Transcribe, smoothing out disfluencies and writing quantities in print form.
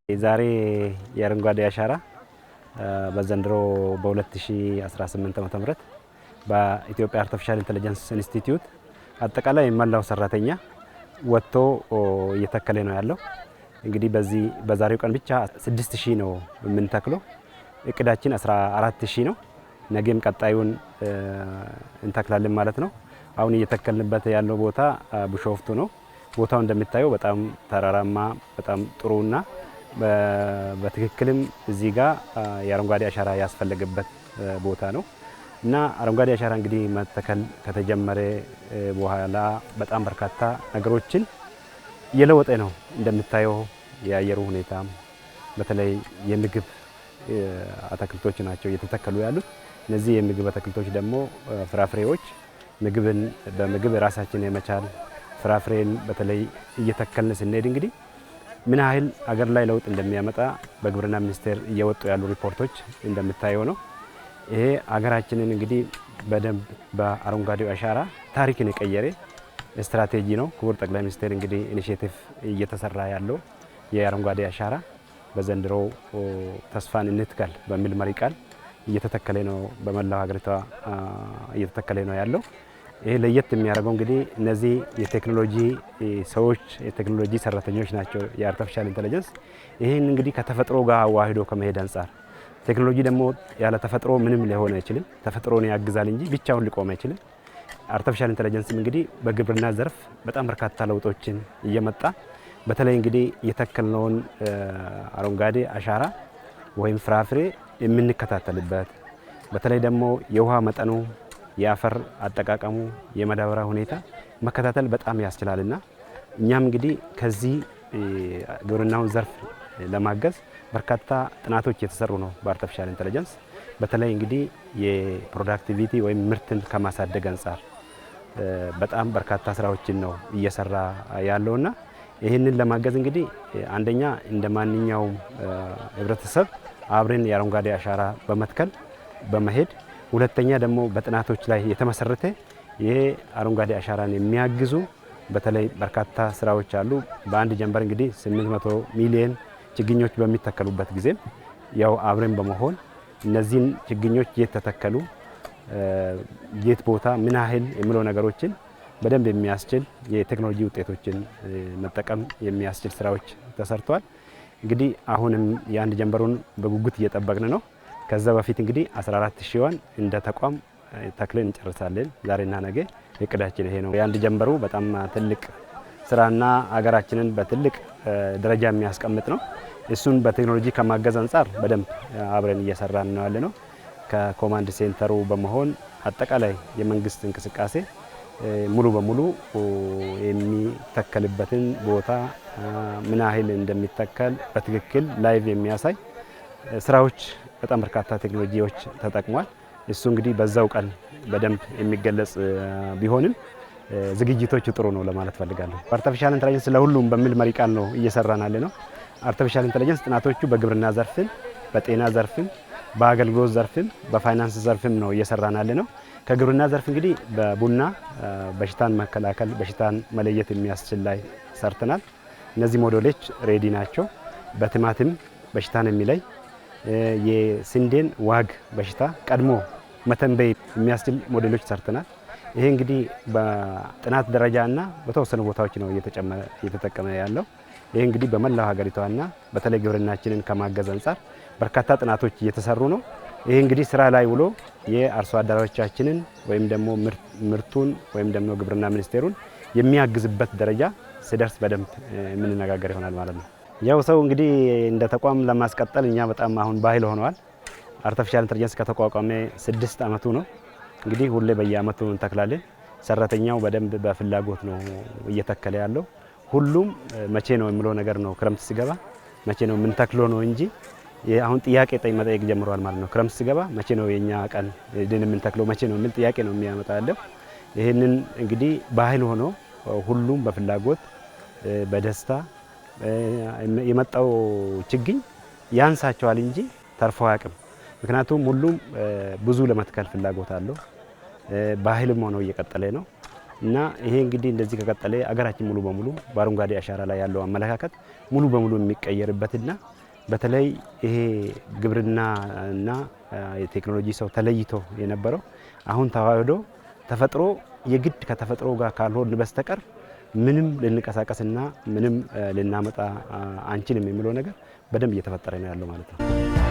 ዛሬ የአረንጓዴ አሻራ በዘንድሮ በ2018 ዓ.ም በኢትዮጵያ አርቲፊሻል ኢንተለጀንስ ኢንስቲትዩት አጠቃላይ መላው ሰራተኛ ወጥቶ እየተከለ ነው ያለው። እንግዲህ በዛሬው ቀን ብቻ 6000 ነው የምንተክለው። እቅዳችን 14000 ነው። ነገም ቀጣዩን እንተክላለን ማለት ነው። አሁን እየተከልንበት ያለው ቦታ ቢሾፍቱ ነው። ቦታው እንደምታየው በጣም ተራራማ በጣም ጥሩና በትክክልም እዚህ ጋር የአረንጓዴ አሻራ ያስፈልግበት ቦታ ነው እና አረንጓዴ አሻራ እንግዲህ መተከል ከተጀመረ በኋላ በጣም በርካታ ነገሮችን እየለወጠ ነው። እንደምታየው የአየሩ ሁኔታ በተለይ የምግብ አትክልቶች ናቸው እየተተከሉ ያሉት። እነዚህ የምግብ አትክልቶች ደግሞ ፍራፍሬዎች በምግብ ራሳችን የመቻል ፍራፍሬን በተለይ እየተከልን ስንሄድ እንግዲህ ምን ያህል አገር ላይ ለውጥ እንደሚያመጣ በግብርና ሚኒስቴር እየወጡ ያሉ ሪፖርቶች እንደምታየው ነው። ይሄ አገራችንን እንግዲህ በደንብ በአረንጓዴው አሻራ ታሪክን የቀየረ ስትራቴጂ ነው። ክቡር ጠቅላይ ሚኒስቴር እንግዲህ ኢኒሼቲቭ እየተሰራ ያለው የአረንጓዴ አሻራ በዘንድሮ ተስፋን እንትከል በሚል መሪ ቃል እየተተከለ ነው። በመላው ሀገሪቷ እየተተከለ ነው ያለው። ይሄ ለየት የሚያደርገው እንግዲህ እነዚህ የቴክኖሎጂ ሰዎች የቴክኖሎጂ ሰራተኞች ናቸው። የአርቲፊሻል ኢንተለጀንስ ይሄን እንግዲህ ከተፈጥሮ ጋር አዋህዶ ከመሄድ አንፃር ቴክኖሎጂ ደግሞ ያለ ተፈጥሮ ምንም ሊሆን አይችልም። ተፈጥሮን ያግዛል እንጂ ብቻውን ሊቆም አይችልም። አርቲፊሻል ኢንተለጀንስም እንግዲህ በግብርና ዘርፍ በጣም በርካታ ለውጦችን እየመጣ በተለይ እንግዲህ የተከልነውን አረንጓዴ አሻራ ወይም ፍራፍሬ የምንከታተልበት በተለይ ደግሞ የውሃ መጠኑ የአፈር አጠቃቀሙ የማዳበሪያ ሁኔታ መከታተል በጣም ያስችላልና እኛም እንግዲህ ከዚህ ግብርናውን ዘርፍ ለማገዝ በርካታ ጥናቶች የተሰሩ ነው። በአርቲፊሻል ኢንተለጀንስ በተለይ እንግዲህ የፕሮዳክቲቪቲ ወይም ምርትን ከማሳደግ አንፃር በጣም በርካታ ስራዎችን ነው እየሰራ ያለውና ይህንን ለማገዝ እንግዲህ አንደኛ እንደ ማንኛውም ህብረተሰብ አብረን የአረንጓዴ አሻራ በመትከል በመሄድ ሁለተኛ ደግሞ በጥናቶች ላይ የተመሰረተ ይሄ አረንጓዴ አሻራን የሚያግዙ በተለይ በርካታ ስራዎች አሉ። በአንድ ጀንበር እንግዲህ 800 ሚሊዮን ችግኞች በሚተከሉበት ጊዜ ያው አብረን በመሆን እነዚህን ችግኞች የት ተተከሉ፣ የት ቦታ ምን ያህል የሚለው ነገሮችን በደንብ የሚያስችል የቴክኖሎጂ ውጤቶችን መጠቀም የሚያስችል ስራዎች ተሰርተዋል። እንግዲህ አሁንም የአንድ ጀንበሩን በጉጉት እየጠበቅን ነው። ከዛ በፊት እንግዲህ 14000 እንደ ተቋም ተክለን እንጨርሳለን። ዛሬና ነገ እቅዳችን ይሄ ነው። የአንድ ጀንበሩ በጣም ትልቅ ስራና ሀገራችንን በትልቅ ደረጃ የሚያስቀምጥ ነው። እሱን በቴክኖሎጂ ከማገዝ አንፃር በደንብ አብረን እየሰራን ነው ያለነው። ከኮማንድ ሴንተሩ በመሆን አጠቃላይ የመንግስት እንቅስቃሴ ሙሉ በሙሉ የሚተከልበትን ቦታ ምን ያህል እንደሚተከል በትክክል ላይቭ የሚያሳይ ስራዎች በጣም በርካታ ቴክኖሎጂዎች ተጠቅሟል። እሱ እንግዲህ በዛው ቀን በደንብ የሚገለጽ ቢሆንም ዝግጅቶቹ ጥሩ ነው ለማለት ፈልጋለሁ። አርቲፊሻል ኢንተለጀንስ ለሁሉም በሚል መሪ ቃል ነው እየሰራን ያለ ነው። አርቲፊሻል ኢንተለጀንስ ጥናቶቹ በግብርና ዘርፍም፣ በጤና ዘርፍም፣ በአገልግሎት ዘርፍም፣ በፋይናንስ ዘርፍም ነው እየሰራን ያለ ነው። ከግብርና ዘርፍ እንግዲህ በቡና በሽታን መከላከል በሽታን መለየት የሚያስችል ላይ ሰርተናል። እነዚህ ሞዴሎች ሬዲ ናቸው። በቲማቲም በሽታን የሚለይ የስንዴን ዋግ በሽታ ቀድሞ መተንበይ የሚያስችል ሞዴሎች ሰርተናል። ይሄ እንግዲህ በጥናት ደረጃና በተወሰኑ ቦታዎች ነው እየተጠቀመ ያለው። ይሄ እንግዲህ በመላው ሀገሪቷና በተለይ ግብርናችንን ከማገዝ አንፃር በርካታ ጥናቶች እየተሰሩ ነው። ይሄ እንግዲህ ስራ ላይ ውሎ የአርሶ አደሮቻችንን ወይም ደግሞ ምርቱን ወይም ደግሞ ግብርና ሚኒስቴሩን የሚያግዝበት ደረጃ ሲደርስ በደንብ የምንነጋገር ይሆናል ማለት ነው። ያው ሰው እንግዲህ እንደ ተቋም ለማስቀጠል እኛ በጣም አሁን ባህል ሆነዋል። አርቲፊሻል ኢንተለጀንስ ከተቋቋመ 6 ዓመቱ ነው። እንግዲህ ሁሌ በየአመቱ እንተክላለን። ሰራተኛው በደንብ በፍላጎት ነው እየተከለ ያለው። ሁሉም መቼ ነው የሚለው ነገር ነው። ክረምት ሲገባ መቼ ነው የምንተክለው ነው እንጂ አሁን ጥያቄ መጠየቅ ጀምሯል ማለት ነው። ክረምት ሲገባ መቼ ነው የኛ ቀን የምንተክለው መቼ ነው የሚል ጥያቄ ነው የሚያመጣ ያለው። ይሄንን እንግዲህ ባህል ሆኖ ሁሉም በፍላጎት በደስታ የመጣው ችግኝ ያንሳቸዋል እንጂ ተርፎ አያውቅም። ምክንያቱም ሁሉም ብዙ ለመትከል ፍላጎት አለው። ባህልም ሆኖ እየቀጠለ ነው እና ይሄ እንግዲህ እንደዚህ ከቀጠለ አገራችን ሙሉ በሙሉ በአረንጓዴ አሻራ ላይ ያለው አመለካከት ሙሉ በሙሉ የሚቀየርበትና በተለይ ይሄ ግብርና እና የቴክኖሎጂ ሰው ተለይቶ የነበረው አሁን ተዋህዶ ተፈጥሮ የግድ ከተፈጥሮ ጋር ካልሆን በስተቀር ምንም ልንቀሳቀስና ምንም ልናመጣ አንችልም የሚለው ነገር በደንብ እየተፈጠረ ነው ያለው ማለት ነው።